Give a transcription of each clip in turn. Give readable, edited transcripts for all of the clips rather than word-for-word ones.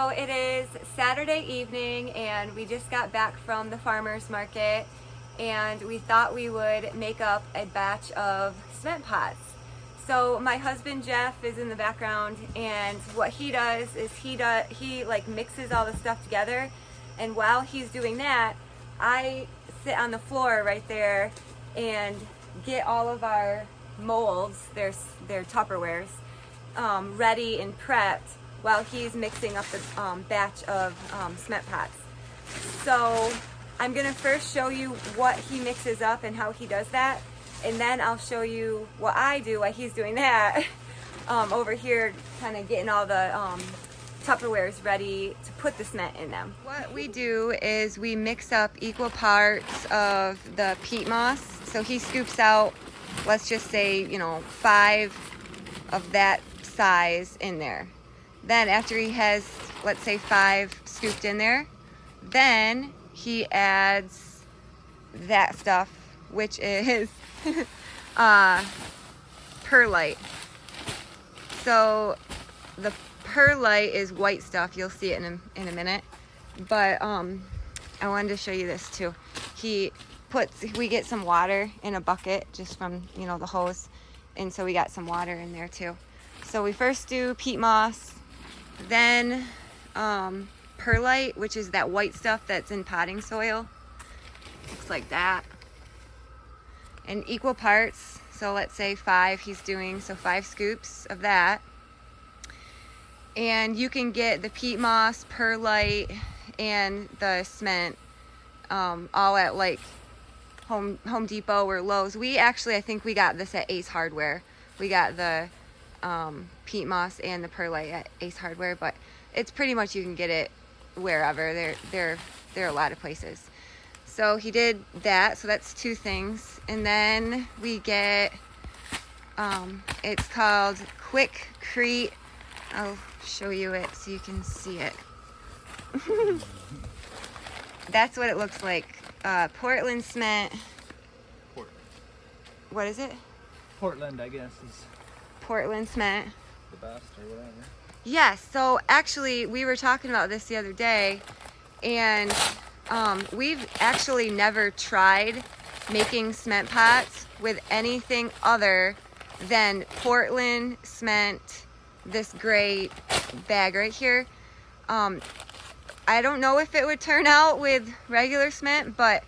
So it is Saturday evening and we just got back from the farmer's market and we thought we would make up a batch of cement pots. So my husband Jeff is in the background, and what he does is he like mixes all the stuff together, and while he's doing that I sit on the floor right there and get all of our molds, their Tupperwares, ready and prepped while he's mixing up the batch of cement pots. So I'm gonna first show you what he mixes up and how he does that, and then I'll show you what I do while he's doing that over here, kind of getting all the Tupperwares ready to put the cement in them. What we do is we mix up equal parts of the peat moss. So he scoops out, let's just say, 5 of that size in there. Then after he has, let's say, 5 scooped in there, then he adds that stuff, which is perlite. So the perlite is white stuff. You'll see it in a minute. But I wanted to show you this too. We get some water in a bucket just from the hose, and so we got some water in there too. So we first do peat moss, then perlite, which is that white stuff that's in potting soil. Looks like that. And equal parts. So let's say 5 he's doing, so 5 scoops of that. And you can get the peat moss, perlite, and the cement all at like Home Depot or Lowe's. I think we got this at Ace Hardware. We got the peat moss and the perlite at Ace Hardware, but it's pretty much you can get it wherever. There are a lot of places. So he did that, so that's 2 things. And then we get, it's called Quickcrete. I'll show you it so you can see it. That's what it looks like. Portland cement. What is it? Portland, I guess, is Portland cement. the best or whatever. Yes, so actually we were talking about this the other day, and we've actually never tried making cement pots with anything other than Portland cement, this gray bag right here. I don't know if it would turn out with regular cement, but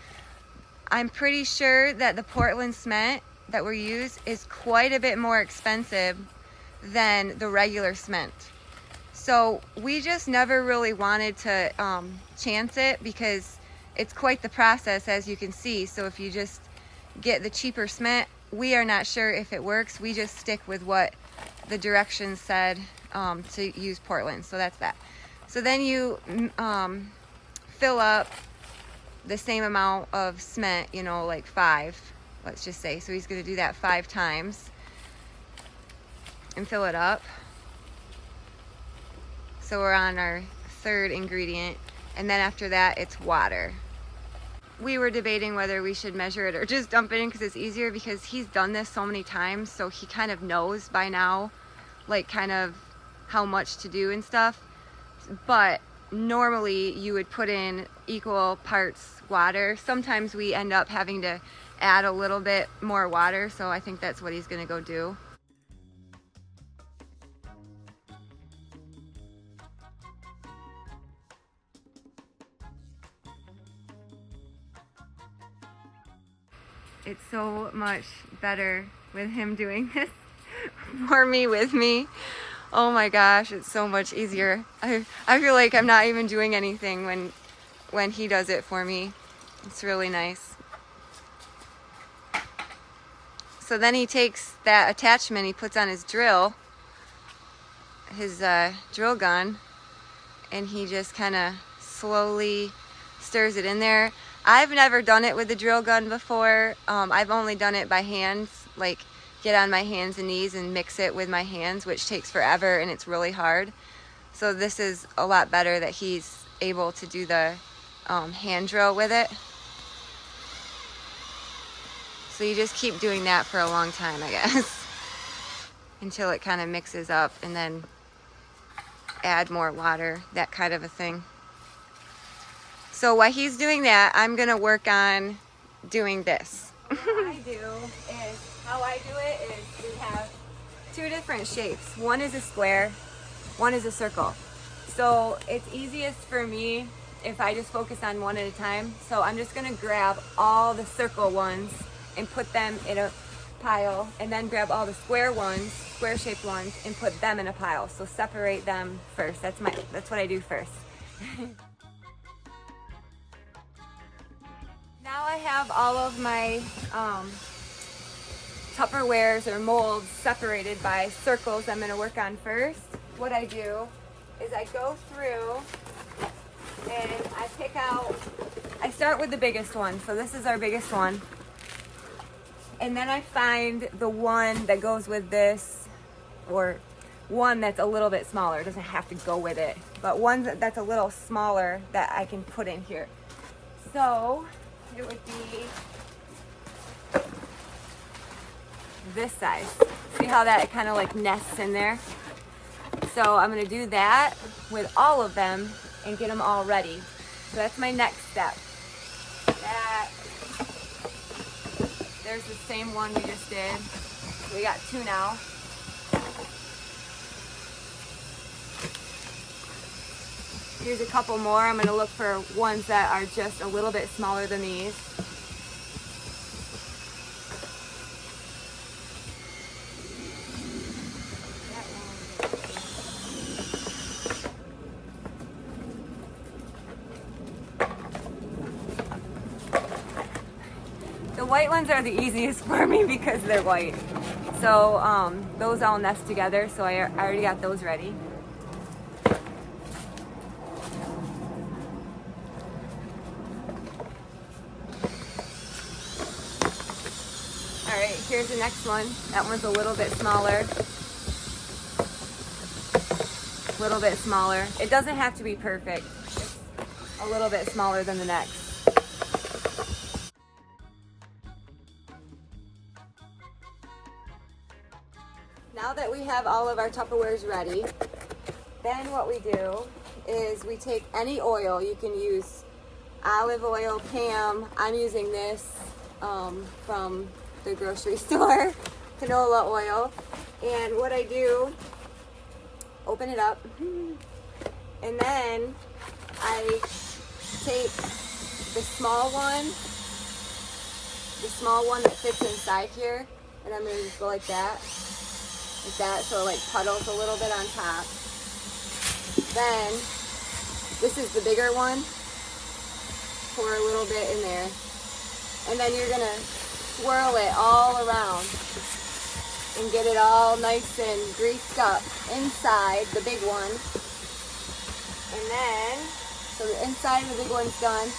I'm pretty sure that the Portland cement that we use is quite a bit more expensive than the regular cement. So we just never really wanted to chance it, because it's quite the process, as you can see. So if you just get the cheaper cement, we are not sure if it works. We just stick with what the directions said to use Portland. So that's that. So then you fill up the same amount of cement, like 5, let's just say. So he's going to do that 5 times and fill it up. So we're on our 3rd ingredient, and then after that it's water. We were debating whether we should measure it or just dump it in, because it's easier, because he's done this so many times, so he kind of knows by now like kind of how much to do and stuff. But normally you would put in equal parts water. Sometimes we end up having to add a little bit more water, so I think that's what he's gonna go do. It's so much better with him doing this for me, with me. Oh my gosh, it's so much easier. I feel like I'm not even doing anything when he does it for me. It's really nice. So then he takes that attachment he puts on his drill, his drill gun, and he just kind of slowly stirs it in there. I've never done it with the drill gun before. I've only done it by hands, like get on my hands and knees and mix it with my hands, which takes forever and it's really hard. So this is a lot better that he's able to do the hand drill with it. So you just keep doing that for a long time, I guess, until it kind of mixes up, and then add more water, that kind of a thing. So while he's doing that, I'm gonna work on doing this. What I do is, how I do it is we have two different shapes. One is a square, one is a circle. So it's easiest for me if I just focus on one at a time. So I'm just gonna grab all the circle ones and put them in a pile, and then grab all the square ones, square shaped ones, and put them in a pile. So separate them first. That's what I do first. Now I have all of my Tupperwares or molds separated by circles I'm going to work on first. What I do is I go through and I pick out, I start with the biggest one. So this is our biggest one. And then I find the one that goes with this, or one that's a little bit smaller. It doesn't have to go with it, but one that's a little smaller that I can put in here. So it would be this size. See how that kind of like nests in there? So I'm gonna do that with all of them and get them all ready. So that's my next step. There's the same one we just did. We got two now. Here's a couple more. I'm gonna look for ones that are just a little bit smaller than these. The white ones are the easiest for me because they're white. So those all nest together, so I already got those ready. Alright, here's the next one. That one's a little bit smaller. A little bit smaller. It doesn't have to be perfect. It's a little bit smaller than the next. Now that we have all of our Tupperwares ready, then what we do is we take any oil. You can use olive oil, Pam. I'm using this from the grocery store, canola oil. And what I do, open it up, and then I take the small one that fits inside here, and I'm going to just go like that, so it like puddles a little bit on top. Then this is the bigger one. Pour a little bit in there, and then you're gonna swirl it all around and get it all nice and greased up inside the big one. And then, so the inside of the big one's done,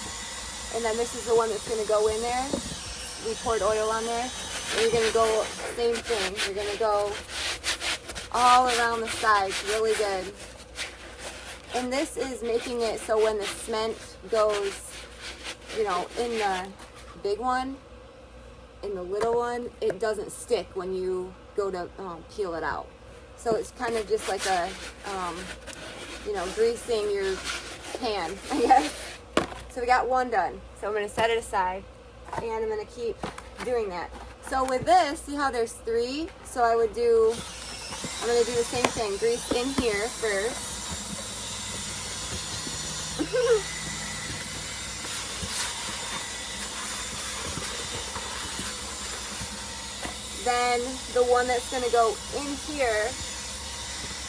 and then this is the one that's gonna go in there. We poured oil on there, and you're gonna go same thing. You're gonna go all around the sides really good. And this is making it so when the cement goes, you know, in the big one, in the little one, it doesn't stick when you go to peel it out. So it's kind of just like a, you know, greasing your pan, I guess. So we got one done. So I'm going to set it aside, and I'm going to keep doing that. So with this, see how there's three? So I'm going to do the same thing. Grease in here first. Then the one that's going to go in here,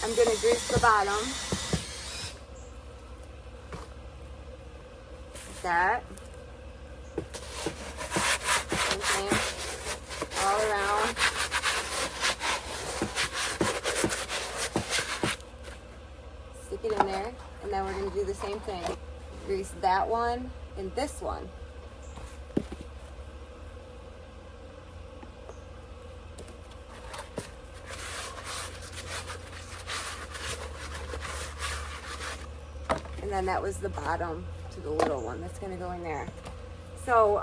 I'm going to grease the bottom. Like that. Same thing. All around. Stick it in there. And then we're going to do the same thing. Grease that one and this one. And then that was the bottom to the little one that's going to go in there. So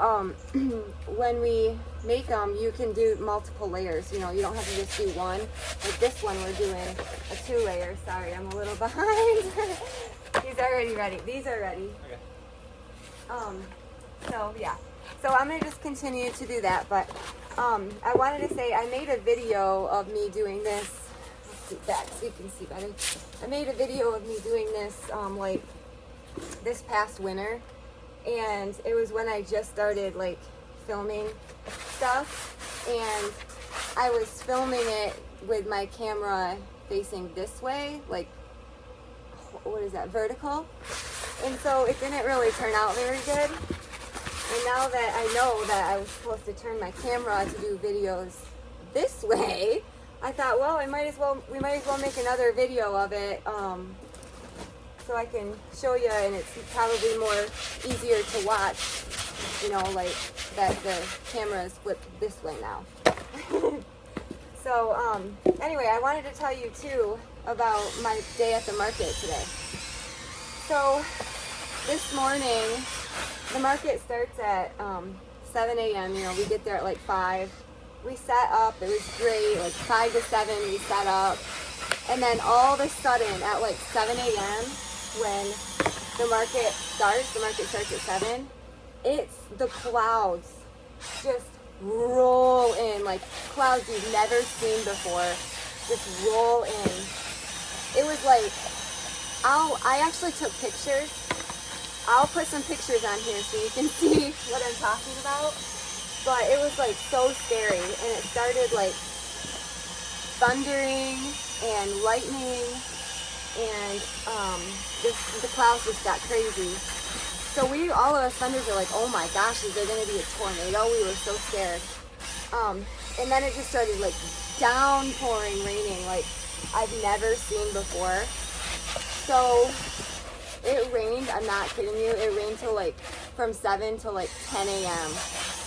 when we make them, you can do multiple layers. You know, you don't have to just do one. Like this one, we're doing a 2-layer. Sorry, I'm a little behind. He's already ready. These are ready. Okay. So yeah. So I'm gonna just continue to do that. But I wanted to say I made a video of me doing this. Let's scoot back so you can see better. I made a video of me doing this like this past winter, and it was when I just started like filming stuff, and I was filming it with my camera facing this way, like, what is that, vertical, and so it didn't really turn out very good. And now that I know that I was supposed to turn my camera to do videos this way, I thought, well, we might as well make another video of it, so I can show you, and it's probably more easier to watch, you know, like that the camera is flipped this way now. So anyway, I wanted to tell you too about my day at the market today. So this morning, the market starts at 7 a.m. You know, we get there at like 5. We set up, it was great, like 5 to 7 we set up. And then all of a sudden at like 7 a.m. when the market starts at 7, it's the clouds just roll in, like clouds you've never seen before, just roll in. It was like, I actually took pictures. I'll put some pictures on here so you can see what I'm talking about. But it was like so scary, and it started like thundering and lightning, and the clouds just got crazy. So all of us vendors were like, oh my gosh, is there gonna be a tornado? We were so scared. And then it just started like downpouring, raining like I've never seen before. So it rained, I'm not kidding you, it rained till like from 7 to like 10 a.m.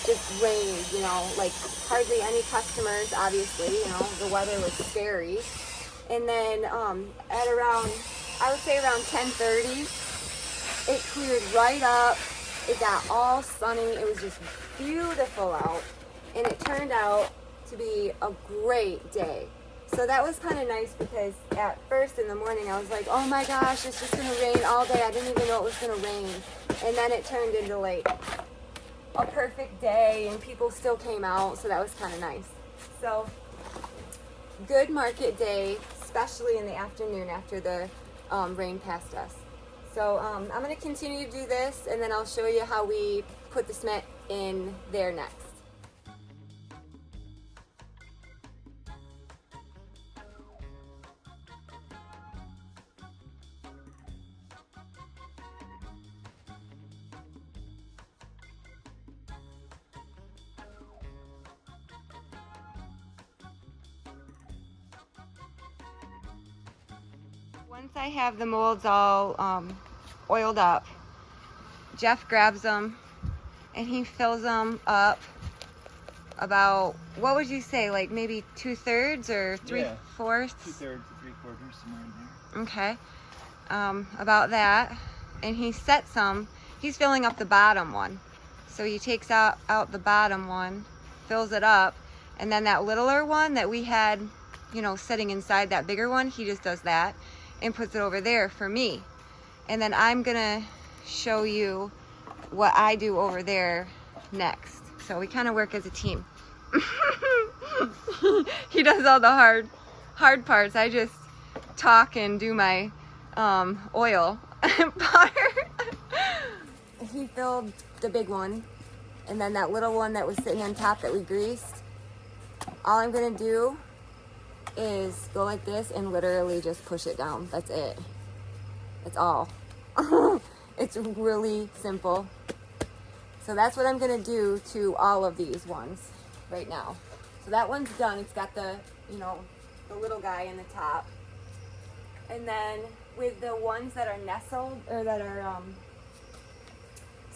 Just rained, you know, like hardly any customers, obviously, you know, the weather was scary. And then at around, I would say around 10:30, it cleared right up. It got all sunny. It was just beautiful out. And it turned out to be a great day. So that was kind of nice, because at first in the morning I was like, oh my gosh, it's just going to rain all day. I didn't even know it was going to rain. And then it turned into like a perfect day, and people still came out. So that was kind of nice. So good market day, especially in the afternoon after the rain passed us. So I'm going to continue to do this, and then I'll show you how we put the cement in there next. Once I have the molds all oiled up, Jeff grabs them and he fills them up about, what would you say, like maybe 2/3 or 3/4? 2/3 to 3/4, somewhere in there. Okay, about that. And he sets them, he's filling up the bottom one. So he takes out the bottom one, fills it up, and then that littler one that we had, you know, sitting inside that bigger one, he just does that and puts it over there for me. And then I'm gonna show you what I do over there next. So we kind of work as a team. He does all the hard parts. I just talk and do my oil part. He filled the big one, and then that little one that was sitting on top that we greased. All I'm gonna do is go like this and literally just push it down. That's it. That's all. It's really simple. So that's what I'm gonna do to all of these ones right now. So that one's done. It's got the, you know, the little guy in the top. And then with the ones that are nestled, or that are,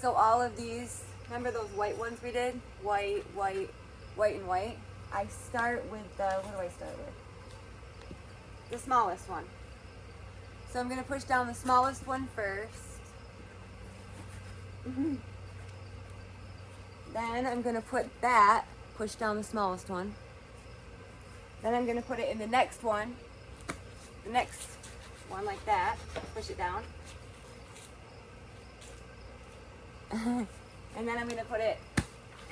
so all of these, remember those white ones we did? White, white, white, and white. I start with the, what do I start with? The smallest one. So I'm gonna push down the smallest one first. Then I'm gonna put that push down the smallest one. Then I'm gonna put it in the next one like that, push it down. And then I'm gonna put it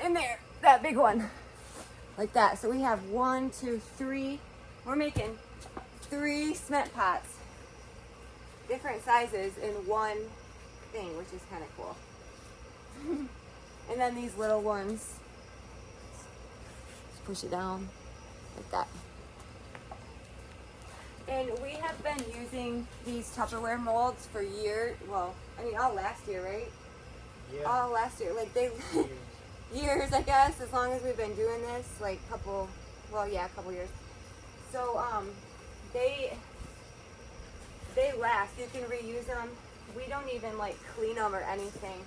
in there, that big one, like that. So we have 1, 2, 3, we're making 3 cement pots, different sizes in one thing, which is kind of cool. And then these little ones, just push it down like that. And we have been using these Tupperware molds for years. Well, I mean, all last year, right? Yeah. All last year, like they years, I guess, as long as we've been doing this, like a couple years. So they last. You can reuse them. We don't even like clean them or anything.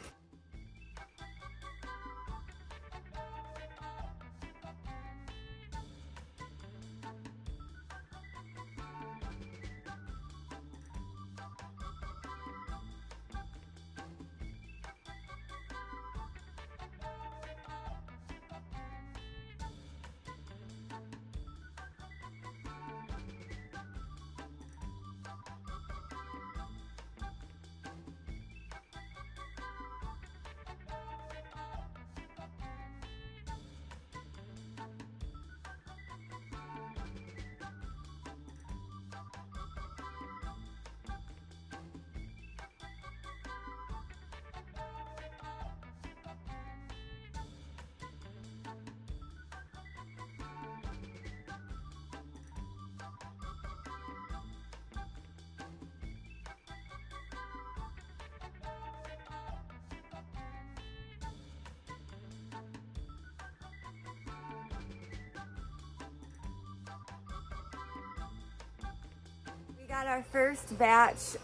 We got our first batch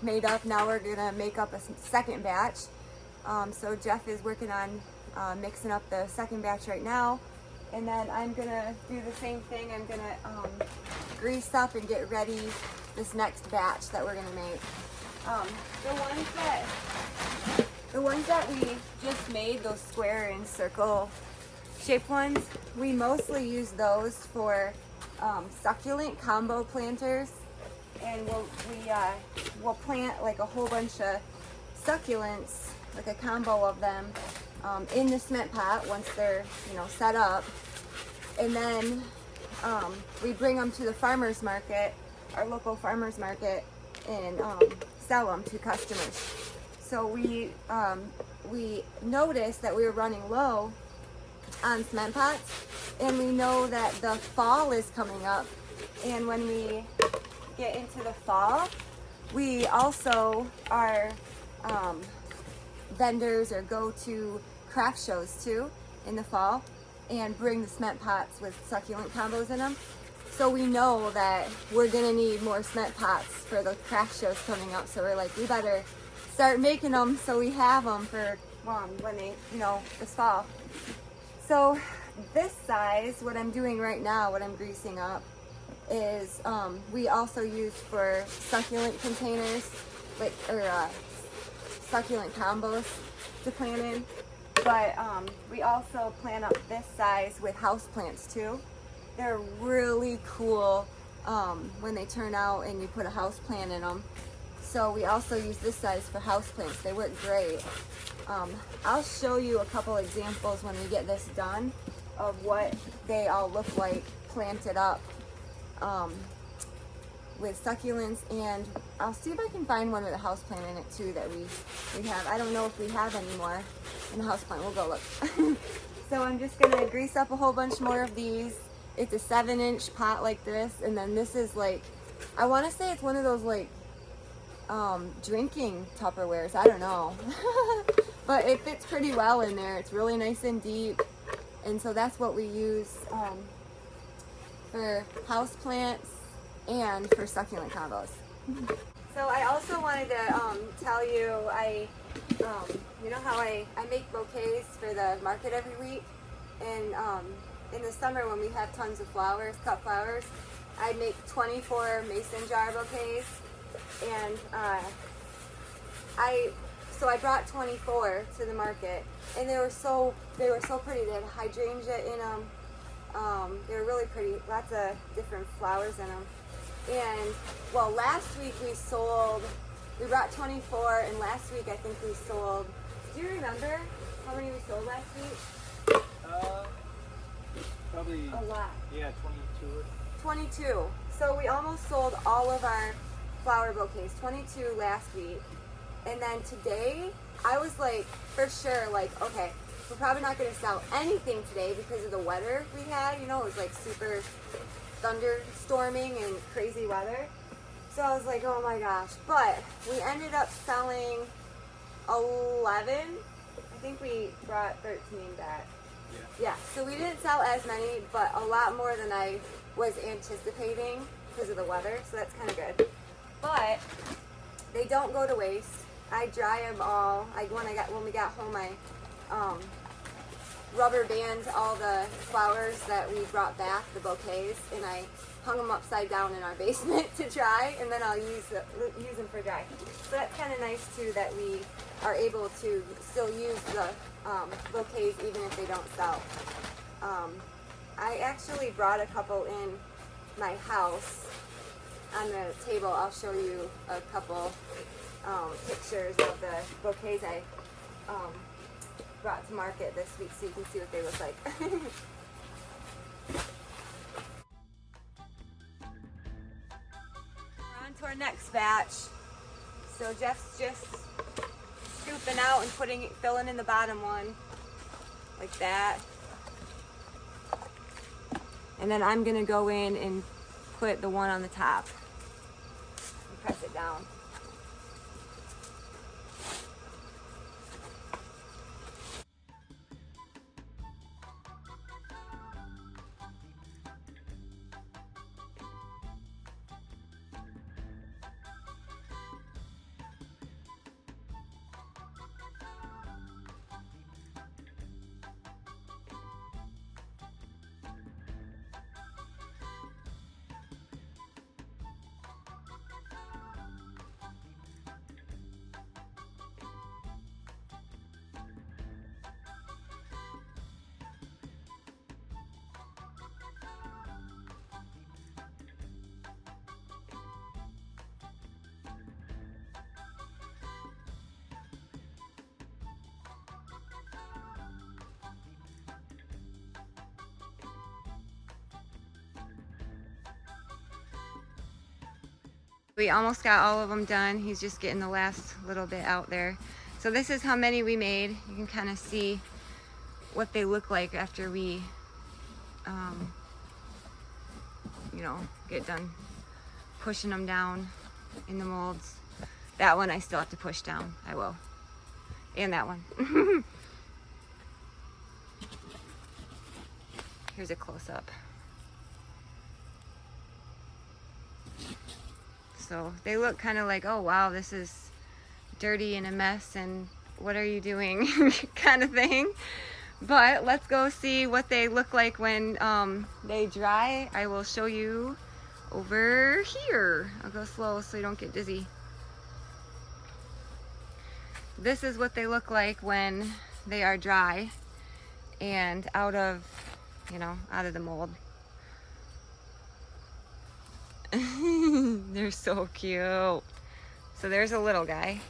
made up. Now we're gonna make up a second batch. So Jeff is working on mixing up the second batch right now. And then I'm gonna do the same thing. I'm gonna grease up and get ready this next batch that we're gonna make. The ones that we just made, those square and circle shaped ones, we mostly use those for succulent combo planters. And we'll plant like a whole bunch of succulents, like a combo of them, in the cement pot once they're set up, and then we bring them to the farmers market, our local farmers market, and sell them to customers. So we noticed that we were running low on cement pots, and we know that the fall is coming up, and when we get into the fall, we also are vendors or go to craft shows too in the fall and bring the cement pots with succulent combos in them. So we know that we're gonna need more cement pots for the craft shows coming up. So we're like, we better start making them so we have them for when they, this fall. So this size, what I'm doing right now, what I'm greasing up, is we also use for succulent containers, succulent combos to plant in. But we also plant up this size with house plants too. They're really cool when they turn out and you put a house plant in them. So we also use this size for house plants. They work great. I'll show you a couple examples when we get this done of what they all look like planted up with succulents, and I'll see if I can find one with a house plant in it too that we have. I don't know if we have any more in the house plant. We'll go look. So I'm just gonna grease up a whole bunch more of these. It's a 7-inch pot like this, and then this is like, I want to say it's one of those like drinking Tupperwares. I don't know. But it fits pretty well in there. It's really nice and deep, and so that's what we use for house plants and for succulent combos. So I also wanted to tell you, you know how I make bouquets for the market every week, and in the summer when we have tons of flowers, cut flowers, I make 24 mason jar bouquets, and I so I brought 24 to the market, and they were so pretty. They had hydrangea in them. They were really pretty. Lots of different flowers in them. And well, last week we brought 24, and last week I think we sold. Do you remember how many we sold last week? Probably a lot. Yeah, 22. 22. So we almost sold all of our flower bouquets. 22 last week. And then today, I was like, for sure, like, okay, we're probably not going to sell anything today because of the weather we had. You know, it was like super thunderstorming and crazy weather. So I was like, oh my gosh. But we ended up selling 11. I think we brought 13 back. Yeah, so we didn't sell as many, but a lot more than I was anticipating because of the weather, so that's kind of good. But they don't go to waste. I dry them all. When we got home, I rubber band all the flowers that we brought back, the bouquets, and I hung them upside down in our basement to dry, and then I'll use them for dry. So that's kind of nice too, that we are able to still use the bouquets even if they don't sell. I actually brought a couple in my house on the table. I'll show you a couple pictures of the bouquets I brought to market this week so you can see what they look like. We're on to our next batch. So Jeff's just scooping out and filling in the bottom one like that. And then I'm gonna go in and put the one on the top and press it down. We almost got all of them done. He's just getting the last little bit out there. So this is how many we made. You can kind of see what they look like after we, you know, get done pushing them down in the molds. That one I still have to push down. I will. And that one. Here's a close-up. So they look kind of like, oh wow, this is dirty and a mess and what are you doing kind of thing. But let's go see what they look like when they dry. I will show you over here. I'll go slow so you don't get dizzy. This is what they look like when they are dry and out of, you know, out of the mold. They're so cute. So there's a little guy.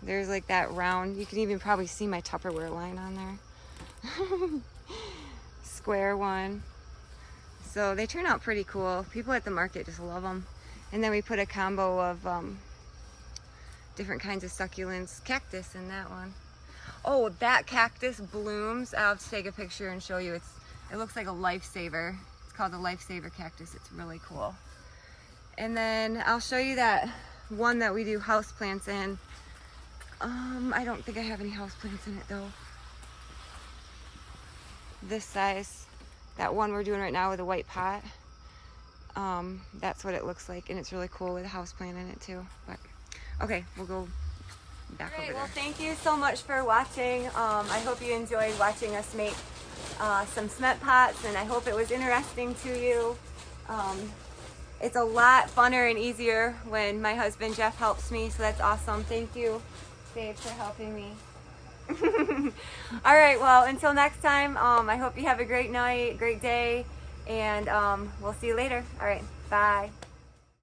There's like that round, you can even probably see my Tupperware line on there. Square one. So they turn out pretty cool. People at the market just love them. And then we put a combo of different kinds of succulents. Cactus in that one. Oh, that cactus blooms. I'll have to take a picture and show you. It looks like a lifesaver. It's called the lifesaver cactus. It's really cool. And then I'll show you that one that we do house plants in. I don't think I have any house plants in it though. This size. That one we're doing right now with a white pot. That's what it looks like, and it's really cool with a house plant in it too. But okay, we'll go back over there. Well, thank you so much for watching. I hope you enjoyed watching us make some cement pots, and I hope it was interesting to you. it's a lot funner and easier when my husband Jeff helps me, so that's awesome. Thank you, Dave, for helping me. All right, well, until next time, I hope you have a great night, great day, and we'll see you later. All right, bye.